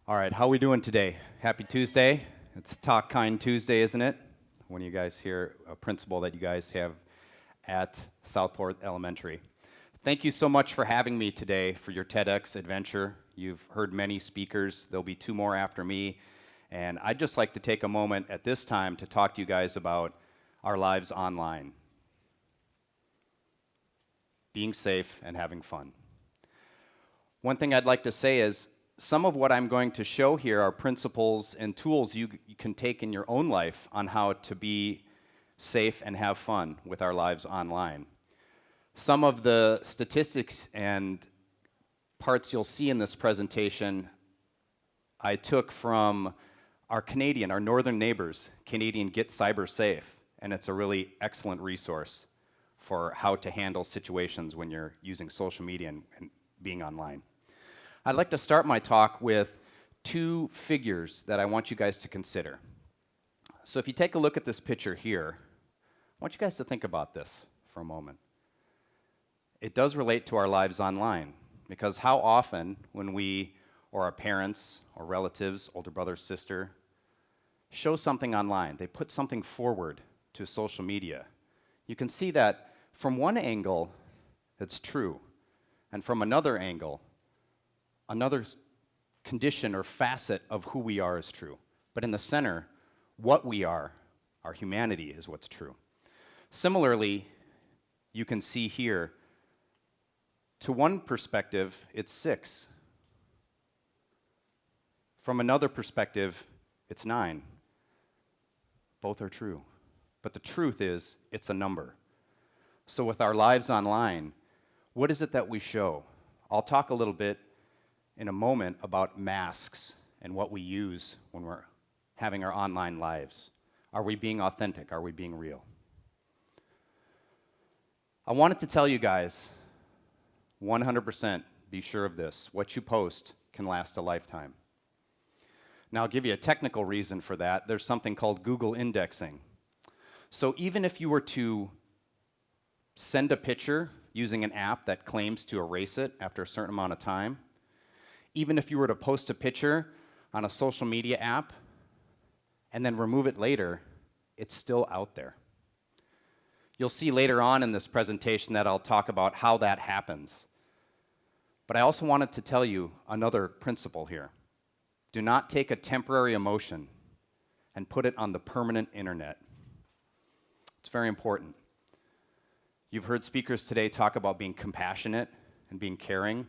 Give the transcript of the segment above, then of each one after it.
All right, how are we doing today? Happy Tuesday. It's Talk Kind Tuesday, isn't it? When you guys hear a principal that you guys have at Southport Elementary. Thank you so much for having me today for your TEDx adventure. You've heard many speakers. There'll be two more after me. And I'd just like to take a moment at this time to talk to you guys about our lives online. Being safe and having fun. One thing I'd like to say is some of what I'm going to show here are principles and tools you can take in your own life on how to be safe and have fun with our lives online. Some of the statistics and parts you'll see in this presentation I took from our northern neighbors, Canadian Get Cyber Safe, and it's a really excellent resource for how to handle situations when you're using social media and being online. I'd like to start my talk with two figures that I want you guys to consider. So if you take a look at this picture here, I want you guys to think about this for a moment. It does relate to our lives online, because how often when we, or our parents, or relatives, older brother, sister, show something online, they put something forward to social media, you can see that from one angle, it's true, and from another angle, another condition or facet of who we are is true. But in the center, what we are, our humanity, is what's true. Similarly, you can see here, to one perspective, it's 6. From another perspective, it's 9. Both are true. But the truth is, it's a number. So with our lives online, what is it that we show? I'll talk a little bit in a moment about masks and what we use when we're having our online lives. Are we being authentic? Are we being real? I wanted to tell you guys, 100% be sure of this, what you post can last a lifetime. Now I'll give you a technical reason for that. There's something called Google indexing. So even if you were to send a picture using an app that claims to erase it after a certain amount of time, even if you were to post a picture on a social media app and then remove it later, it's still out there. You'll see later on in this presentation that I'll talk about how that happens. But I also wanted to tell you another principle here. Do not take a temporary emotion and put it on the permanent internet. It's very important. You've heard speakers today talk about being compassionate and being caring,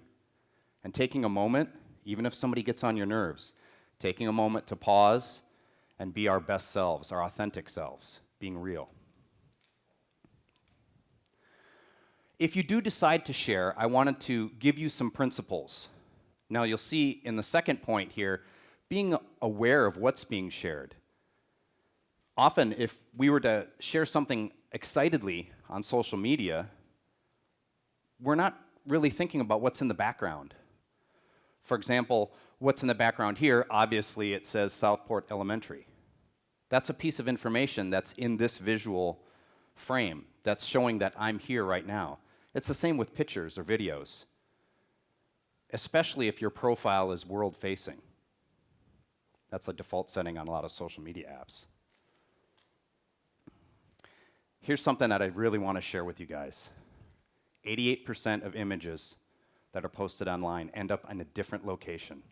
and taking a moment, even if somebody gets on your nerves, taking a moment to pause and be our best selves, our authentic selves, being real. If you do decide to share, I wanted to give you some principles. Now you'll see in the second point here, being aware of what's being shared. Often, if we were to share something excitedly on social media, we're not really thinking about what's in the background. For example, what's in the background here, obviously it says Southport Elementary. That's a piece of information that's in this visual frame that's showing that I'm here right now. It's the same with pictures or videos, especially if your profile is world-facing. That's a default setting on a lot of social media apps. Here's something that I really want to share with you guys. 88% of images that are posted online end up in a different location.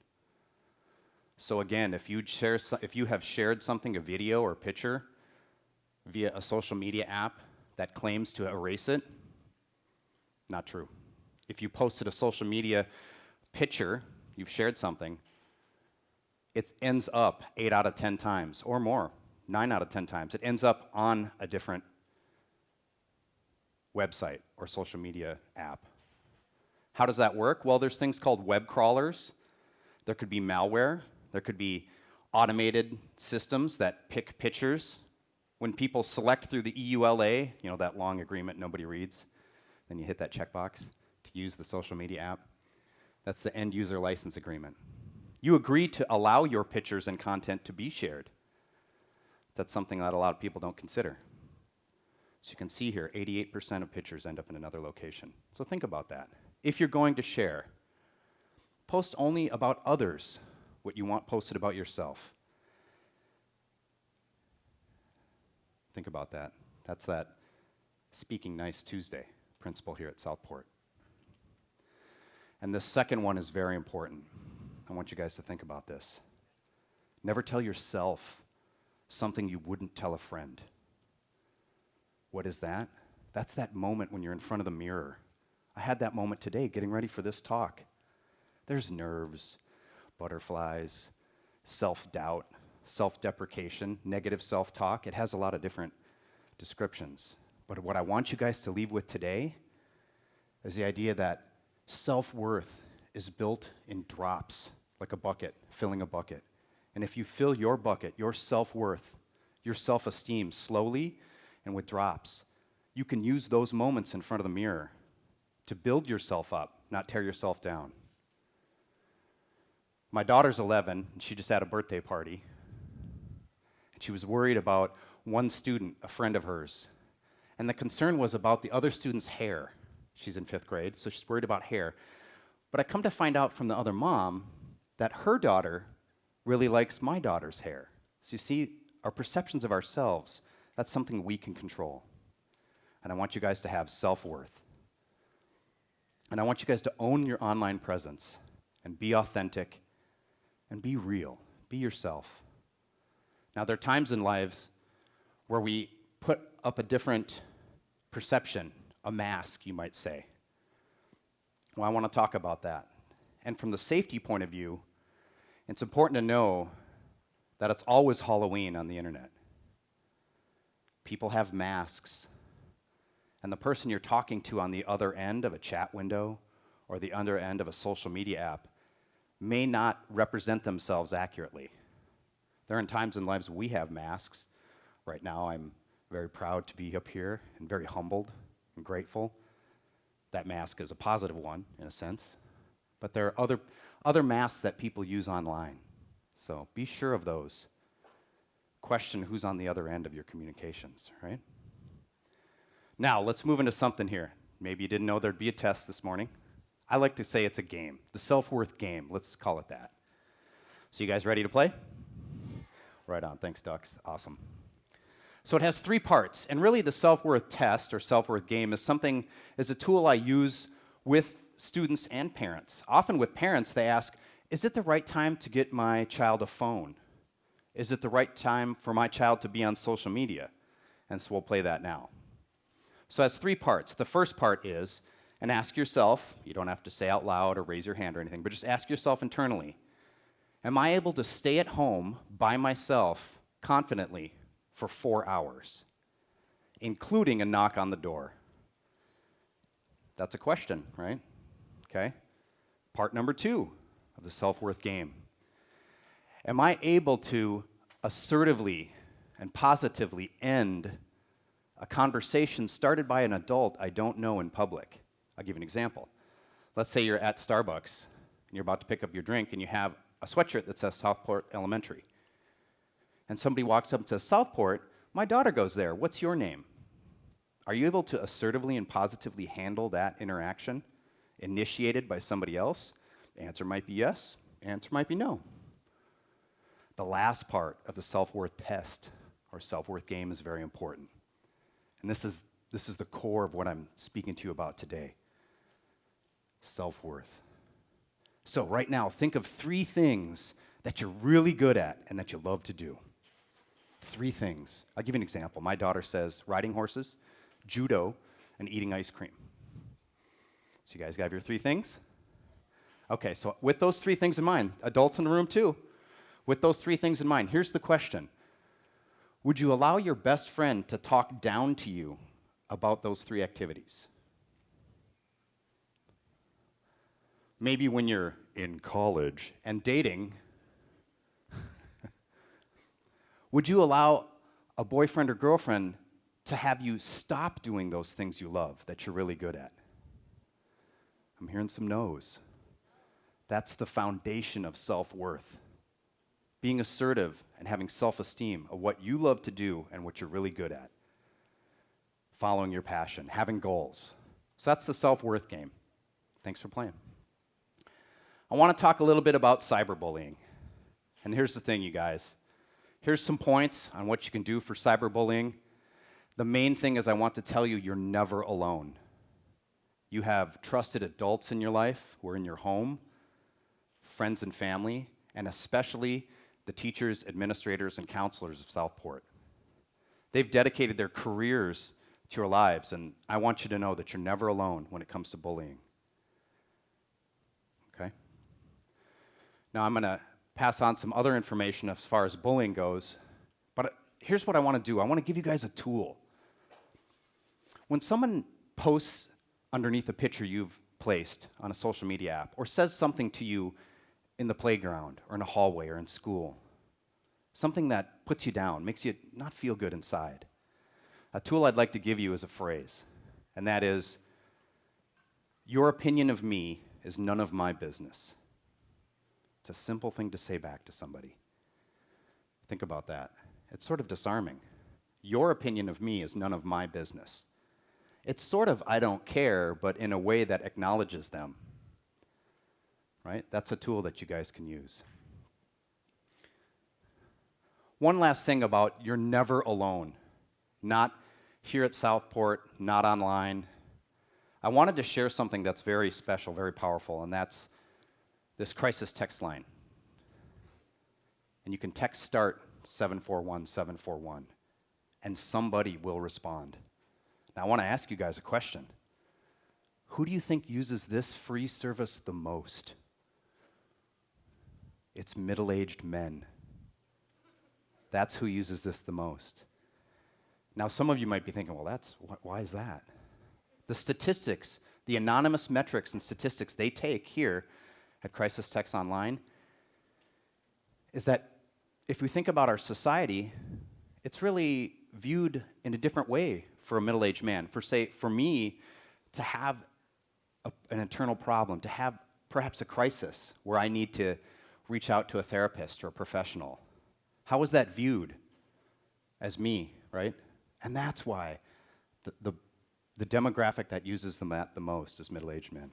So again, if you have shared something, a video or picture, via a social media app that claims to erase it, not true. If you posted a social media picture, you've shared something, it ends up 8 out of 10 times, or more, 9 out of 10 times. It ends up on a different website or social media app. How does that work? Well, there's things called web crawlers. There could be malware. There could be automated systems that pick pictures. When people select through the EULA, you know, that long agreement nobody reads, then you hit that checkbox to use the social media app. That's the end user license agreement. You agree to allow your pictures and content to be shared. That's something that a lot of people don't consider. So you can see here, 88% of pictures end up in another location. So think about that. If you're going to share, post only about others what you want posted about yourself. Think about that. That's that Speaking Nice Tuesday principle here at Southport. And the second one is very important. I want you guys to think about this. Never tell yourself something you wouldn't tell a friend. What is that? That's that moment when you're in front of the mirror. I had that moment today getting ready for this talk. There's nerves, butterflies, self-doubt, self-deprecation, negative self-talk. It has a lot of different descriptions. But what I want you guys to leave with today is the idea that self-worth is built in drops, like a bucket, filling a bucket. And if you fill your bucket, your self-worth, your self-esteem slowly and with drops, you can use those moments in front of the mirror to build yourself up, not tear yourself down. My daughter's 11, and she just had a birthday party. And she was worried about one student, a friend of hers. And the concern was about the other student's hair. She's in 5th grade, so she's worried about hair. But I come to find out from the other mom that her daughter really likes my daughter's hair. So you see, our perceptions of ourselves, that's something we can control. And I want you guys to have self-worth. And I want you guys to own your online presence and be authentic and be real. Be yourself. Now, there are times in lives where we put up a different perception, a mask, you might say. Well, I want to talk about that. And from the safety point of view, it's important to know that it's always Halloween on the internet. People have masks. And the person you're talking to on the other end of a chat window or the other end of a social media app may not represent themselves accurately. There are times in lives we have masks. Right now, I'm very proud to be up here and very humbled and grateful. That mask is a positive one, in a sense. But there are other masks that people use online. So be sure of those. Question who's on the other end of your communications, right? Now, let's move into something here. Maybe you didn't know there'd be a test this morning. I like to say it's a game, the self-worth game. Let's call it that. So you guys ready to play? Right on. Thanks, Ducks. Awesome. So it has 3 parts, and really the self-worth test or self-worth game is a tool I use with students and parents. Often with parents, they ask, is it the right time to get my child a phone? Is it the right time for my child to be on social media? And so we'll play that now. So it has 3 parts. The first part is, and ask yourself, you don't have to say out loud or raise your hand or anything, but just ask yourself internally, am I able to stay at home by myself confidently for 4 hours, including a knock on the door? That's a question, right? Okay. Part number 2 of the self-worth game. Am I able to assertively and positively end a conversation started by an adult I don't know in public? I'll give you an example. Let's say you're at Starbucks and you're about to pick up your drink and you have a sweatshirt that says Southport Elementary. And somebody walks up and says, Southport, my daughter goes there. What's your name? Are you able to assertively and positively handle that interaction initiated by somebody else? The answer might be yes. The answer might be no. The last part of the self-worth test or self-worth game is very important. And this is the core of what I'm speaking to you about today. Self-worth. So right now, think of 3 things that you're really good at and that you love to do. 3 things. I'll give you an example. My daughter says riding horses, judo, and eating ice cream. So you guys got your 3 things? Okay, so with those 3 things in mind, adults in the room too, with those 3 things in mind, here's the question. Would you allow your best friend to talk down to you about those 3 activities? Maybe when you're in college and dating, would you allow a boyfriend or girlfriend to have you stop doing those things you love that you're really good at? I'm hearing some no's. That's the foundation of self-worth. Being assertive and having self-esteem of what you love to do and what you're really good at. Following your passion, having goals. So that's the self-worth game. Thanks for playing. I want to talk a little bit about cyberbullying. And here's the thing, you guys. Here's some points on what you can do for cyberbullying. The main thing is I want to tell you you're never alone. You have trusted adults in your life who are in your home, friends and family, and especially the teachers, administrators, and counselors of Southport. They've dedicated their careers to your lives, and I want you to know that you're never alone when it comes to bullying. Okay? Now I'm going to pass on some other information as far as bullying goes, but here's what I want to do. I want to give you guys a tool. When someone posts underneath a picture you've placed on a social media app or says something to you in the playground or in a hallway or in school, something that puts you down, makes you not feel good inside, a tool I'd like to give you is a phrase, and that is, your opinion of me is none of my business. It's a simple thing to say back to somebody. Think about that. It's sort of disarming. Your opinion of me is none of my business. It's sort of I don't care, but in a way that acknowledges them. Right? That's a tool that you guys can use. One last thing about you're never alone. Not here at Southport, not online. I wanted to share something that's very special, very powerful, and that's this crisis text line. And you can text START 741-741, and somebody will respond. Now, I want to ask you guys a question. Who do you think uses this free service the most? It's middle-aged men. That's who uses this the most. Now, some of you might be thinking, well, why is that? The statistics, the anonymous metrics and statistics they take here at Crisis Text Online is that if we think about our society, it's really viewed in a different way for a middle-aged man. For me, to have an internal problem, to have perhaps a crisis where I need to reach out to a therapist or a professional, how is that viewed? As me, right? And that's why the demographic that uses them the most is middle-aged men.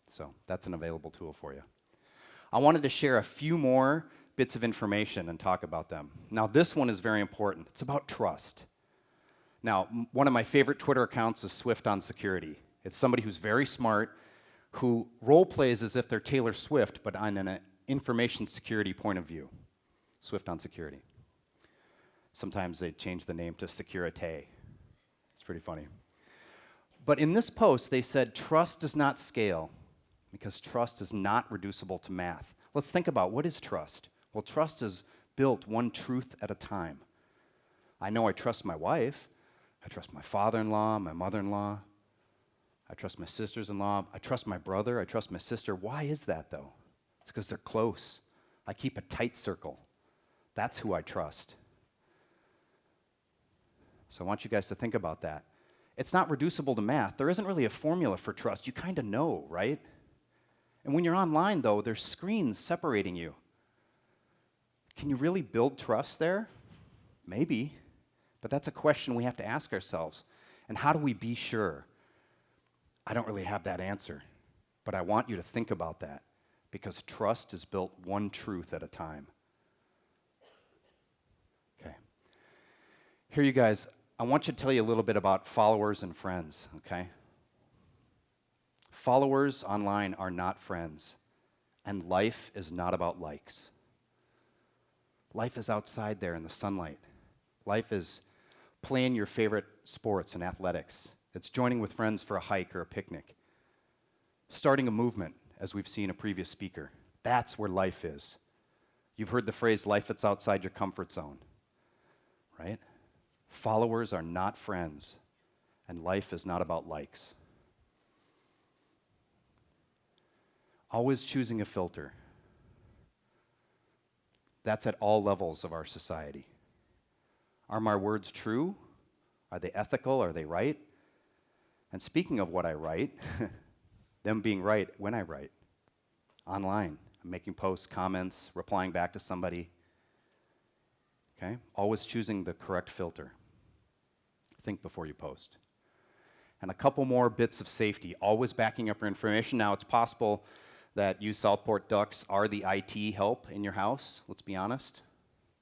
So that's an available tool for you. I wanted to share a few more bits of information and talk about them. Now, this one is very important. It's about trust. Now, one of my favorite Twitter accounts is Swift on Security. It's somebody who's very smart, who role plays as if they're Taylor Swift, but on an information security point of view. Swift on Security. Sometimes they change the name to Securite. It's pretty funny. But in this post, they said, trust does not scale because trust is not reducible to math. Let's think about what is trust? Well, trust is built one truth at a time. I know I trust my wife. I trust my father-in-law, my mother-in-law. I trust my sisters-in-law. I trust my brother. I trust my sister. Why is that, though? It's because they're close. I keep a tight circle. That's who I trust. So I want you guys to think about that. It's not reducible to math. There isn't really a formula for trust. You kind of know, right? And when you're online, though, there's screens separating you. Can you really build trust there? Maybe. But that's a question we have to ask ourselves. And how do we be sure? I don't really have that answer. But I want you to think about that. Because trust is built one truth at a time. Okay. Here, you guys, I want you to tell you a little bit about followers and friends, okay? Followers online are not friends, and life is not about likes. Life is outside there in the sunlight. Life is playing your favorite sports and athletics. It's joining with friends for a hike or a picnic. Starting a movement, as we've seen a previous speaker. That's where life is. You've heard the phrase, life that's outside your comfort zone, right? Followers are not friends, and life is not about likes. Always choosing a filter. That's at all levels of our society. Are my words true? Are they ethical? Are they right? And speaking of what I write, them being right when I write. Online, I'm making posts, comments, replying back to somebody. Okay? Always choosing the correct filter. Think before you post. And a couple more bits of safety, always backing up your information. Now, it's possible that you Southport ducks are the IT help in your house, let's be honest.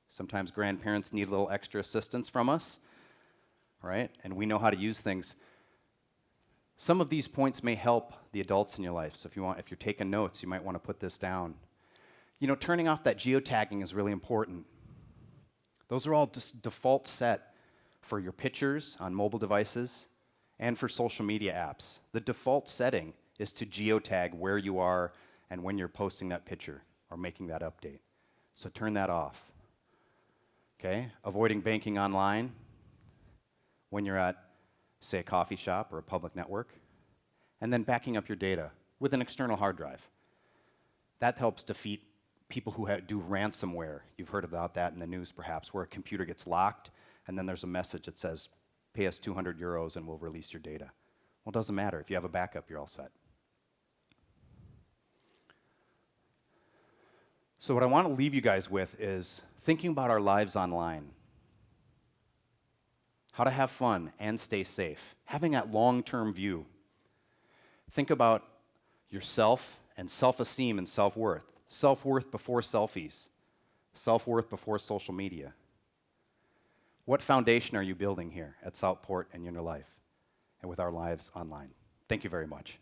Sometimes grandparents need a little extra assistance from us, right? And we know how to use things. Some of these points may help the adults in your life. So if you're taking notes, you might want to put this down. You know, turning off that geotagging is really important. Those are all just default set for your pictures on mobile devices and for social media apps. The default setting is to geotag where you are and when you're posting that picture or making that update. So turn that off. Okay? Avoiding banking online when you're at, say, a coffee shop or a public network. And then backing up your data with an external hard drive. That helps defeat people who do ransomware. You've heard about that in the news perhaps, where a computer gets locked and then there's a message that says, pay us 200 euros and we'll release your data. Well, it doesn't matter. If you have a backup, you're all set. So what I want to leave you guys with is thinking about our lives online. How to have fun and stay safe. Having that long-term view. Think about yourself and self-esteem and self-worth. Self-worth before selfies. Self-worth before social media. What foundation are you building here at Southport and in your life and with our lives online? Thank you very much.